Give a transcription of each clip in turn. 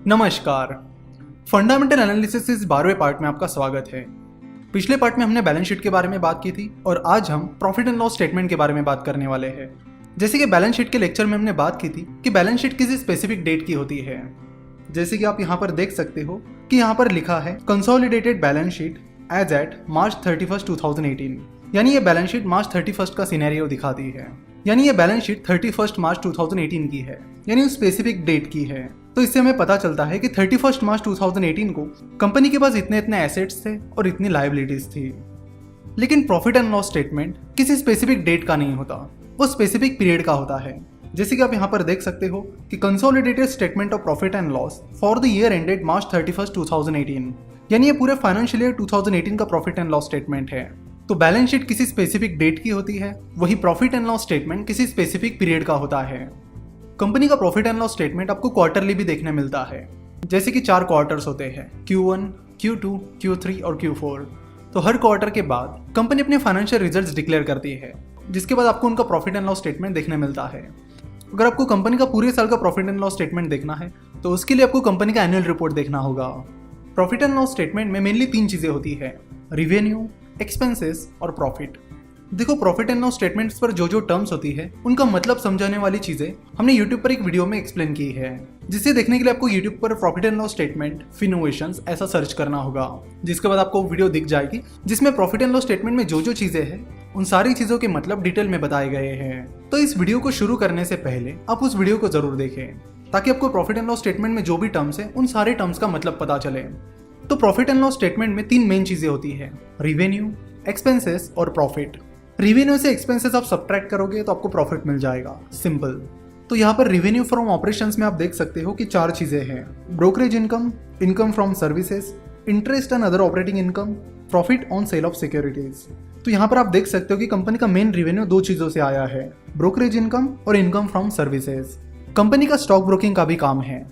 नमस्कार। Fundamental analysis इस 12वें part में आपका स्वागत है। पिछले पार्ट में हमने बैलेंस शीट के बारे में बात की थी और आज हम प्रॉफिट एंड लॉस स्टेटमेंट के बारे में बात करने वाले हैं। जैसे कि बैलेंस शीट के लेक्चर में हमने बात की थी कि बैलेंस शीट किसी स्पेसिफिक डेट की होती है। जैसे कि आप यहाँ पर देख सकते हो कि यहाँ पर लिखा है consolidated balance sheet as at March 31, 2018। यानी ये बैलेंस शीट March 31 का सिनेरियो दिखाती है। यानी ये बैलेंस शीट 31 मार्च 2018 की है, यानी उस स्पेसिफिक डेट की है। तो इससे हमें पता चलता है कि 31 मार्च 2018 को कंपनी के पास इतने एसेट्स थे और इतनी लायबिलिटीज थी। लेकिन प्रॉफिट एंड लॉस स्टेटमेंट किसी स्पेसिफिक डेट का नहीं होता, वो स्पेसिफिक पीरियड का होता है। जैसे कि आप यहाँ पर देख सकते हो कि consolidated statement of profit and loss for the year ended March 31, 2018, यानी ये पूरे फाइनेंशियल ईयर 2018 का प्रॉफिट एंड लॉस स्टेटमेंट है। तो बैलेंस शीट किसी स्पेसिफिक डेट की होती है, वही प्रॉफिट एंड लॉस स्टेटमेंट किसी स्पेसिफिक पीरियड का होता है। कंपनी का प्रॉफिट एंड लॉस स्टेटमेंट आपको क्वार्टरली भी देखने मिलता है। जैसे कि 4 क्वार्टर्स होते हैं, Q1, Q2, Q3 और Q4। तो हर क्वार्टर के बाद कंपनी अपने फाइनेंशियल रिजल्ट्स डिक्लेयर करती है, जिसके बाद आपको उनका प्रॉफिट एंड लॉस स्टेटमेंट देखने मिलता है। अगर आपको कंपनी का पूरे साल का प्रॉफिट एंड लॉस स्टेटमेंट देखना है तो उसके लिए आपको कंपनी का एनुअल रिपोर्ट देखना होगा। प्रॉफिट एंड लॉस स्टेटमेंट में मेनली 3 चीजें होती है, रिवेन्यू, एक्सपेंसेस और प्रॉफिट। देखो, प्रॉफिट एंड लॉस स्टेटमेंट्स पर जो टर्म्स होती है उनका मतलब समझाने वाली चीजें हमने यूट्यूब पर एक वीडियो में एक्सप्लेन की है, जिसे देखने के लिए आपको यूट्यूब पर profit and loss statement Finnovations ऐसा सर्च करना होगा। जिसके बाद आपको वीडियो दिख जाएगी जिसमें प्रॉफिट एंड लॉस स्टेटमेंट में जो चीजें हैं उन सारी चीजों के मतलब डिटेल में बताए गए हैं। तो इस वीडियो को शुरू करने से पहले आप उस वीडियो को जरूर देखें, ताकि आपको प्रॉफिट एंड लॉस स्टेटमेंट में जो भी टर्म्स है उन सारे टर्म्स का मतलब पता चले। तो प्रॉफिट एंड लॉस स्टेटमेंट में 3 मेन चीजें होती है, रिवेन्यू, एक्सपेंसेस और प्रॉफिट। रिवेन्यू से एक्सपेंसेस आप सब्ट्रैक्ट करोगे तो आपको प्रॉफिट मिल जाएगा, सिंपल। तो यहाँ पर रिवेन्यू फ्रॉम ऑपरेशंस में आप देख सकते हो कि 4 चीजें हैं, brokerage income, income from services, interest and other operating income, profit on sale of securities. तो यहाँ पर आप देख सकते हो कि कंपनी का मेन रिवेन्यू 2 चीजों से आया है, ब्रोकरेज इनकम और इनकम फ्रॉम सर्विसेज। कंपनी का स्टॉक ब्रोकिंग का भी काम है।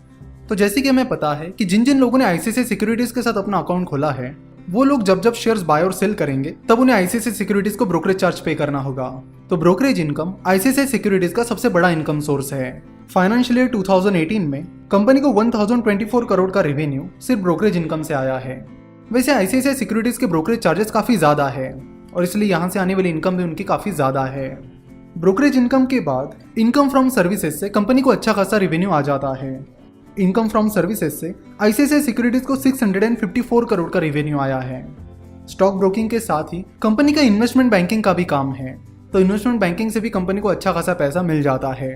तो जैसे कि हमें पता है कि जिन लोगों ने आईसीआईसीआई सिक्योरिटीज के साथ अपना अकाउंट खोला है, वो लोग जब शेयर्स बाय और सेल करेंगे तब उन्हें आईसीआईसीआई सिक्योरिटीज को ब्रोकरेज चार्ज पे करना होगा। तो ब्रोकरेज इनकम आईसीआईसीआई सिक्योरिटीज का सबसे बड़ा इनकम सोर्स है। फाइनेंशियल ईयर 2018 में कंपनी को 1024 करोड़ का रेवेन्यू सिर्फ ब्रोकरेज इनकम से आया है। वैसे आईसीआईसीआई सिक्योरिटीज के ब्रोकरेज चार्जेस काफी ज्यादा है और इसलिए यहाँ से आने वाली इनकम भी उनकी काफी ज्यादा है। ब्रोकरेज इनकम के बाद इनकम फ्रॉम सर्विसेज से कंपनी को अच्छा खासा रेवेन्यू आ जाता है। इनकम फ्रॉम सर्विसेज से आईसीआईसीआई सिक्योरिटीज को 654 करोड़ का रेवेन्यू आया है। स्टॉक ब्रोकिंग के साथ ही कंपनी का इन्वेस्टमेंट बैंकिंग का भी काम है, तो इन्वेस्टमेंट बैंकिंग से भी कंपनी को अच्छा खासा पैसा मिल जाता है।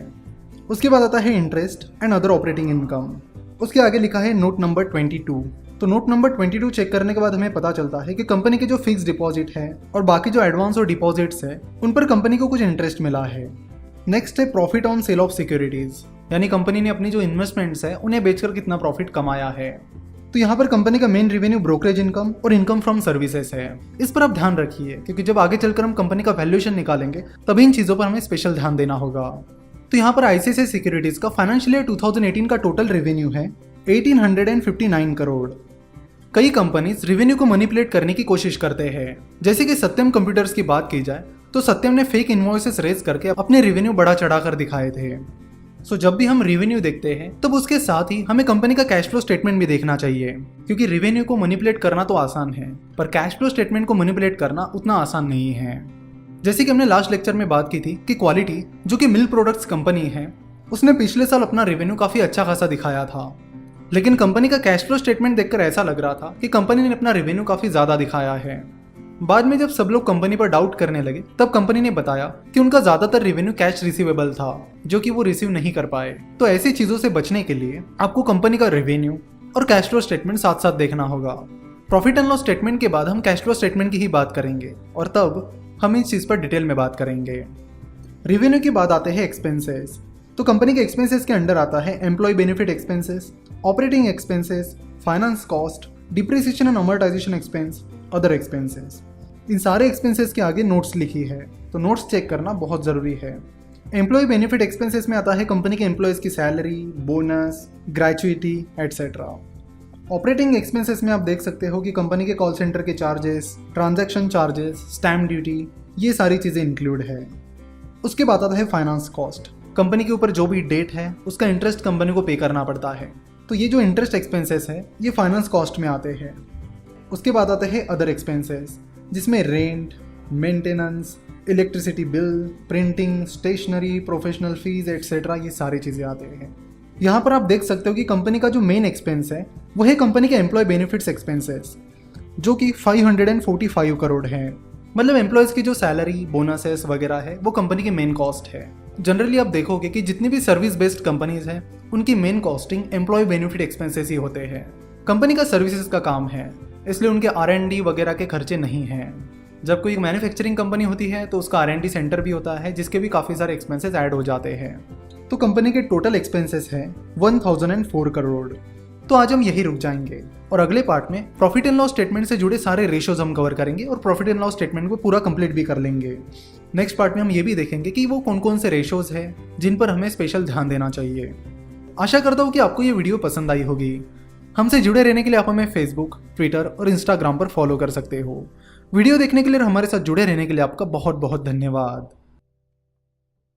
उसके बाद आता है interest and other operating income. उसके आगे लिखा है नोट नंबर 22। तो नोट नंबर 22 चेक करने के बाद हमें पता चलता है कि कंपनी के जो फिक्स डिपॉजिट है और बाकी जो एडवांस और डिपॉजिट्स है उन पर कंपनी को कुछ इंटरेस्ट मिला है। नेक्स्ट है profit on sale of securities, यानी कंपनी ने अपनी जो इन्वेस्टमेंट्स है उन्हें बेचकर कितना प्रॉफिट कमाया है। तो यहाँ पर कंपनी का मेन रेवेन्यू ब्रोकरेज इनकम और इनकम फ्रॉम सर्विसेज है। इस पर आप ध्यान रखिए, क्योंकि जब आगे चलकर हम कंपनी का वैल्यूएशन निकालेंगे तभी इन चीजों पर हमें स्पेशल ध्यान देना होगा। तो यहाँ पर आईसीआईसीआई सिक्योरिटीज का फाइनेंशियल ईयर 2018 का टोटल रेवेन्यू है 1859 करोड़। कई कंपनीज रेवेन्यू को मैनिपुलेट करने की कोशिश करते हैं। जैसे कि सत्यम कंप्यूटर्स की बात की जाए तो सत्यम ने फेक इनवॉइसेस रेज करके अपने रेवेन्यू बढ़ा चढ़ाकर दिखाए थे। सो जब भी हम रेवेन्यू देखते हैं तब उसके साथ ही हमें कंपनी का कैश फ्लो स्टेटमेंट भी देखना चाहिए, क्योंकि रेवेन्यू को मैनिपुलेट करना तो आसान है पर कैश फ्लो स्टेटमेंट को मैनिपुलेट करना उतना आसान नहीं है। जैसे कि हमने लास्ट लेक्चर में बात की थी कि क्वालिटी, जो कि मिल्क प्रोडक्ट्स कंपनी है, उसने पिछले साल अपना रेवेन्यू काफी अच्छा खासा दिखाया था। लेकिन कंपनी का कैश फ्लो स्टेटमेंट देखकर ऐसा लग रहा था कि कंपनी ने अपना रेवेन्यू काफी ज्यादा दिखाया है। बाद में जब सब लोग कंपनी पर डाउट करने लगे तब कंपनी ने बताया कि उनका ज्यादातर रेवेन्यू कैश रिसीवेबल था, जो कि वो रिसीव नहीं कर पाए। तो ऐसी चीजों से बचने के लिए आपको कंपनी का रेवेन्यू और कैश फ्लो स्टेटमेंट साथ साथ देखना होगा। प्रॉफिट एंड लॉस स्टेटमेंट के बाद हम कैश फ्लो स्टेटमेंट की ही बात करेंगे और तब हम इस चीज पर डिटेल में बात करेंगे। रेवेन्यू के बाद आते हैं एक्सपेंसेस। तो कंपनी के एक्सपेंसेस के अंडर आता है employee benefit expenses, operating expenses, finance cost, depreciation and amortisation expense, other expenses. इन सारे एक्सपेंसेस के आगे नोट्स लिखी है, तो नोट्स चेक करना बहुत जरूरी है। एम्प्लॉय बेनिफिट एक्सपेंसेस में आता है कंपनी के एम्प्लॉयज की salary, bonus, gratuity etcetera. Operating expenses में आप देख सकते हो कि कंपनी के कॉल सेंटर के charges, transaction charges, stamp duty, ये सारी चीज़ें इंक्लूड है। उसके बाद आता है फाइनेंस कॉस्ट। कंपनी के ऊपर जो भी डेट है उसका इंटरेस्ट कंपनी को पे करना पड़ता है। तो ये जो इंटरेस्ट एक्सपेंसेस है ये फाइनेंस कॉस्ट में आते हैं। उसके बाद आते हैं अदर एक्सपेंसेस, जिसमें rent, maintenance, electricity bill, printing, stationery, professional fees etcetera, ये सारी चीज़ें आते हैं। यहाँ पर आप देख सकते हो कि कंपनी का जो मेन एक्सपेंस है वो है कंपनी के एम्प्लॉय बेनिफिट्स एक्सपेंसेस, जो कि 545 करोड़ है। मतलब एम्प्लॉयज़ की जो सैलरी, बोनसेस वगैरह है वो कंपनी की मेन कॉस्ट है। जनरली आप देखोगे कि जितनी भी सर्विस बेस्ड कंपनीज हैं उनकी main costing employee benefit expenses ही होते हैं। कंपनी का सर्विसेज का काम है, इसलिए उनके R&D वगैरह के खर्चे नहीं हैं। जब कोई मैन्युफैक्चरिंग कंपनी होती है तो उसका R&D सेंटर भी होता है, जिसके भी काफ़ी सारे एक्सपेंसेस ऐड हो जाते हैं। तो कंपनी के टोटल एक्सपेंसेस हैं 1004 करोड़। तो आज हम यही रुक जाएंगे और अगले पार्ट में प्रॉफिट एंड लॉस स्टेटमेंट से जुड़े सारे रेशियोज हम कवर करेंगे और प्रॉफिट एंड लॉस स्टेटमेंट को पूरा कंप्लीट भी कर लेंगे। नेक्स्ट पार्ट में हम ये भी देखेंगे कि वो कौन कौन से रेशियोज है जिन पर हमें स्पेशल ध्यान देना चाहिए। आशा करता हूँ कि आपको ये वीडियो पसंद आई होगी। हमसे जुड़े रहने के लिए आप हमें फेसबुक, ट्विटर और इंस्टाग्राम पर फॉलो कर सकते हो। वीडियो देखने के लिए और हमारे साथ जुड़े रहने के लिए आपका बहुत बहुत धन्यवाद।